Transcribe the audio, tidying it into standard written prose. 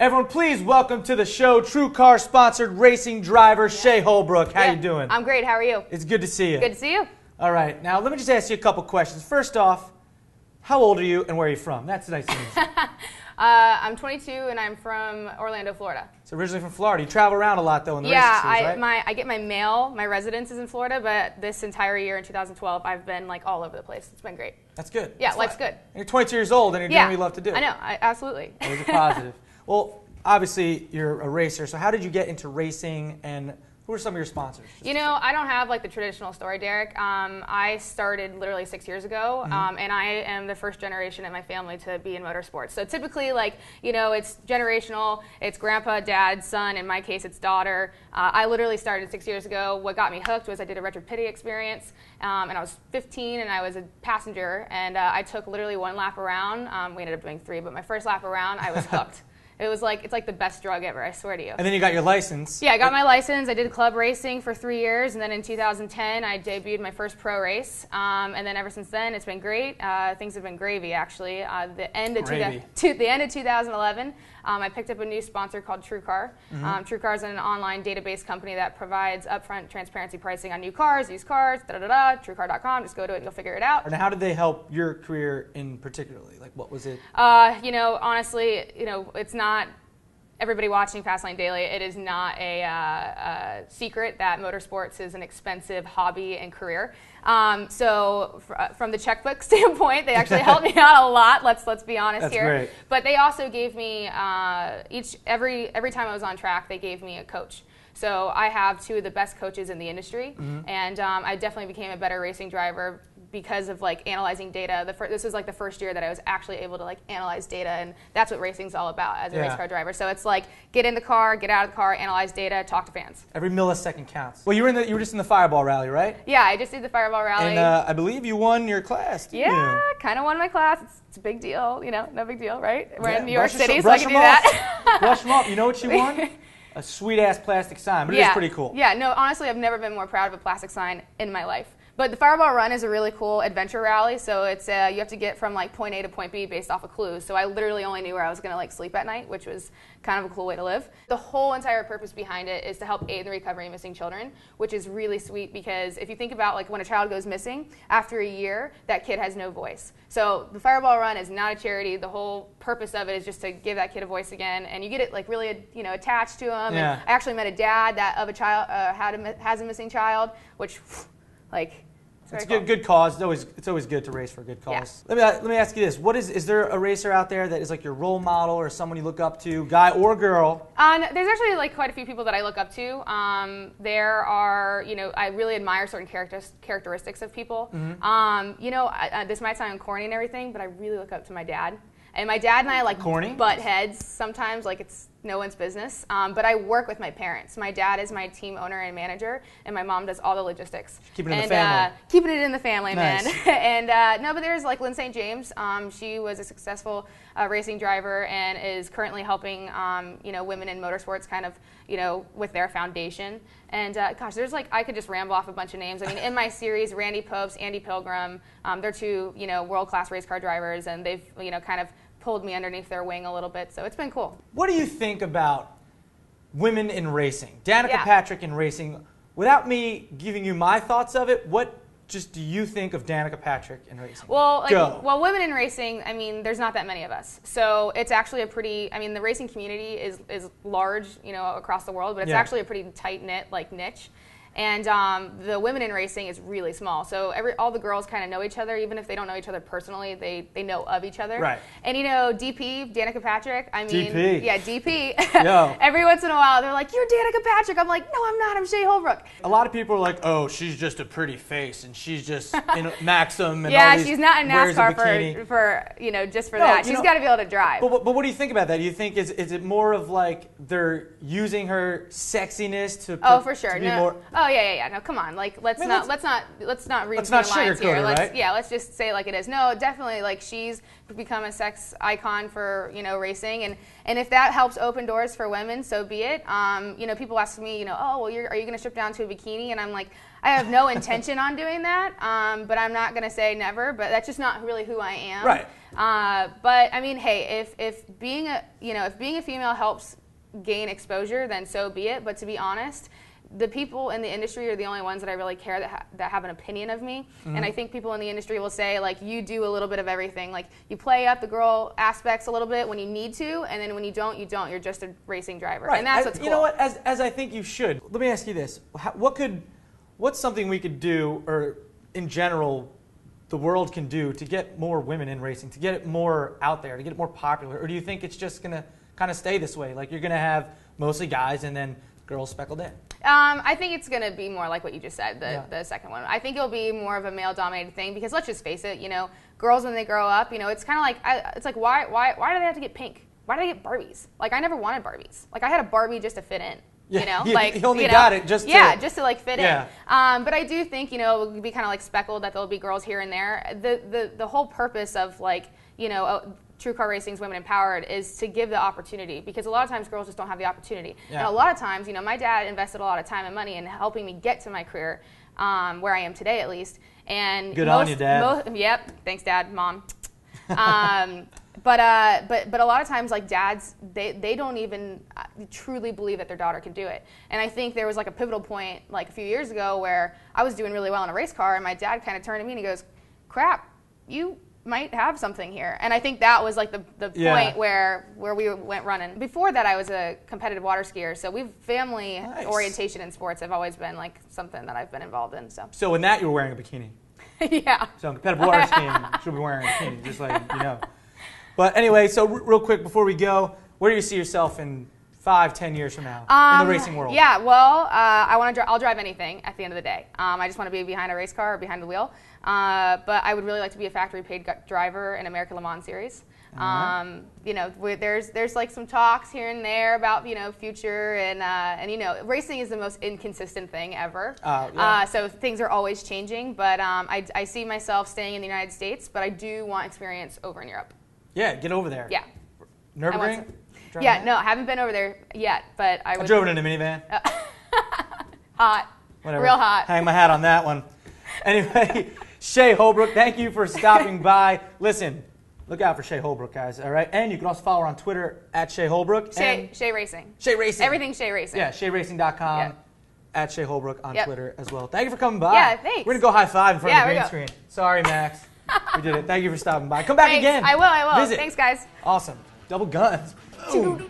Everyone, please welcome to the show, True Car sponsored racing driver Shea Holbrook. How you doing? I'm great. How are you? It's good to see you. Good to see you. All right. Now, let me just ask you a couple questions. First off, how old are you and where are you from? That's nice and easy. I'm 22 and I'm from Orlando, Florida. So originally from Florida. You travel around a lot, though, in the racing series, right? I get my mail. My residence is in Florida, but this entire year in 2012, I've been like all over the place. It's been great. That's good. Yeah, That's life's good. And you're 22 years old and you're doing what you love to do. I know. Absolutely. Those are positive. Well, obviously, you're a racer. So how did you get into racing, and who are some of your sponsors? You know, I don't have like the traditional story, Derek. I started literally 6 years ago, and I am the first generation in my family to be in motorsports. So typically, like, you know, it's generational. It's grandpa, dad, son. In my case, it's daughter. I literally started 6 years ago. What got me hooked was I did a retro pity experience, and I was 15, and I was a passenger, and I took literally one lap around. We ended up doing 3, but my first lap around, I was hooked. It's like the best drug ever, I swear to you. And then you got your license. Yeah, I got my license. I did club racing for 3 years, and then in 2010, I debuted my first pro race. And then ever since then, it's been great. Things have been gravy, actually. The end of 2011, I picked up a new sponsor called True Car. True Car is an online database company that provides upfront transparency pricing on new cars, used cars, TrueCar.com. Just go to it and you'll figure it out. And how did they help your career in particularly? Like, what was it? You know, honestly, you know, it's not everybody watching Fastlane Daily. It is not a secret that motorsports is an expensive hobby and career. So from the checkbook standpoint, they actually helped me out a lot. Let's be honest That's here. Great. But they also gave me every time I was on track, they gave me a coach. So I have 2 of the best coaches in the industry, and I definitely became a better racing driver because of like analyzing data. This was like the first year that I was actually able to like analyze data, and that's what racing's all about as a race car driver. So it's like get in the car, get out of the car, analyze data, talk to fans. Every millisecond counts. Well, you were just in the Fireball Rally, right? Yeah, I just did the Fireball Rally. And I believe you won your class. Yeah, kind of won my class. It's a big deal, you know, no big deal, right? We're in New York City, so I can do that. Brush them off. You know what you won? A sweet-ass plastic sign, but it is pretty cool. Yeah, no, honestly, I've never been more proud of a plastic sign in my life. But the Fireball Run is a really cool adventure rally, so it's you have to get from like point A to point B based off of clues. So I literally only knew where I was going to like sleep at night, which was kind of a cool way to live. The whole entire purpose behind it is to help aid in the recovery of missing children, which is really sweet because if you think about like when a child goes missing, after a year, that kid has no voice. So the Fireball Run is not a charity. The whole purpose of it is just to give that kid a voice again, and you get it like really attached to him. Yeah. And I actually met a dad of a child has a missing child, which like. It's a good cause. It's always good to race for a good cause. Yeah. Let me ask you this: is there a racer out there that is like your role model or someone you look up to, guy or girl? There's actually like quite a few people that I look up to. There are, I really admire certain characteristics of people. This might sound corny and everything, but I really look up to my dad. And my dad and I like butt heads sometimes, like it's no one's business. But I work with my parents. My dad is my team owner and manager, and my mom does all the logistics. Keeping it in the family. Keeping it in the family, nice. Man. And no, but there's like Lynn St. James. She was a successful racing driver and is currently helping women in motorsports kind of with their foundation. And gosh, there's like I could just ramble off a bunch of names. I mean, in my series, Randy Popes, Andy Pilgrim, they're 2 world-class race car drivers, and they've kind of pulled me underneath their wing a little bit, so it's been cool. What do you think about women in racing? Danica Patrick in racing. Without me giving you my thoughts of it, what just do you think of Danica Patrick in racing? Well, women in racing, I mean, there's not that many of us. So it's actually the racing community is large, across the world, but it's actually a pretty tight-knit niche. And the women in racing is really small. So all the girls kind of know each other, even if they don't know each other personally, they know of each other. Right. And DP, Danica Patrick, I mean, DP. Yeah, DP. Yo. Every once in a while, they're like, "You're Danica Patrick." I'm like, "No, I'm not. I'm Shea Holbrook." A lot of people are like, "Oh, she's just a pretty face, and she's just in Maxim and all these." Yeah, she's not in NASCAR for just for that. She's got to be able to drive. But what do you think about that? Do you think is it more of like they're using her sexiness to? For sure. To be more? Oh yeah. No, come on. Like let's not read let's between not the lines sugarcoat here. it, right? Yeah, let's just say it like it is. No, definitely. Like she's become a sex icon for racing, and if that helps open doors for women, so be it. People ask me, oh well, are you going to strip down to a bikini? And I'm like, I have no intention on doing that, but I'm not going to say never. But that's just not really who I am. Right. But I mean, hey, if being a female helps gain exposure, then so be it. But to be honest, the people in the industry are the only ones that I really care that have an opinion of me. Mm-hmm. And I think people in the industry will say, like, you do a little bit of everything. Like, you play up the girl aspects a little bit when you need to, and then when you don't, you don't. You're just a racing driver. Right. And that's what's cool. You know what? As I think you should. Let me ask you this. What's something we could do, or in general, the world can do to get more women in racing, to get it more out there, to get it more popular? Or do you think it's just going to kind of stay this way? Like, you're going to have mostly guys and then girls speckled in? I think it's going to be more like what you just said, the second one. I think it'll be more of a male-dominated thing because let's just face it, girls when they grow up, it's kind of like, why do they have to get pink? Why do they get Barbies? Like, I never wanted Barbies. Like, I had a Barbie just to fit in. Yeah, you only got it just to like fit in. But I do think, it would be kind of like speckled that there'll be girls here and there. The whole purpose of True Car Racing's Women Empowered is to give the opportunity because a lot of times girls just don't have the opportunity. Yeah. And a lot of times, my dad invested a lot of time and money in helping me get to my career, where I am today at least. And good on you, Dad. Yep. Thanks, Dad, Mom. But a lot of times, like dads, they don't even truly believe that their daughter can do it. And I think there was like a pivotal point like a few years ago where I was doing really well in a race car, and my dad kind of turned to me and he goes, "Crap, you might have something here." And I think that was like the point where we went running. Before that, I was a competitive water skier, so family orientation in sports have always been like something that I've been involved in. So in that you were wearing a bikini. Yeah. So in competitive water skiing, she'll be wearing a bikini, just like But anyway, so real quick before we go, where do you see yourself in 5-10 years from now in the racing world? Yeah, well, I'll drive anything at the end of the day. I just want to be behind a race car or behind the wheel. But I would really like to be a factory-paid driver in American Le Mans Series. There's like some talks here and there about future and racing is the most inconsistent thing ever. So things are always changing. But I see myself staying in the United States, but I do want experience over in Europe. Yeah, get over there. Yeah. Nürburgring? Yeah, no, I haven't been over there yet, but I drove it in a minivan. Hot. Whatever. Real hot. Hang my hat on that one. Anyway, Shea Holbrook, thank you for stopping by. Listen, look out for Shea Holbrook, guys, all right? And you can also follow her on Twitter at Shea Holbrook. Shea Racing. Shea Racing. Everything's Shea Racing. Yeah, SheaRacing.com. Yep. At Shea Holbrook on Twitter as well. Thank you for coming by. Yeah, thanks. We're going to go high five in front of the green screen. Sorry, Max. We did it. Thank you for stopping by. Come back again. I will. Visit. Thanks, guys. Awesome. Double guns. Boom.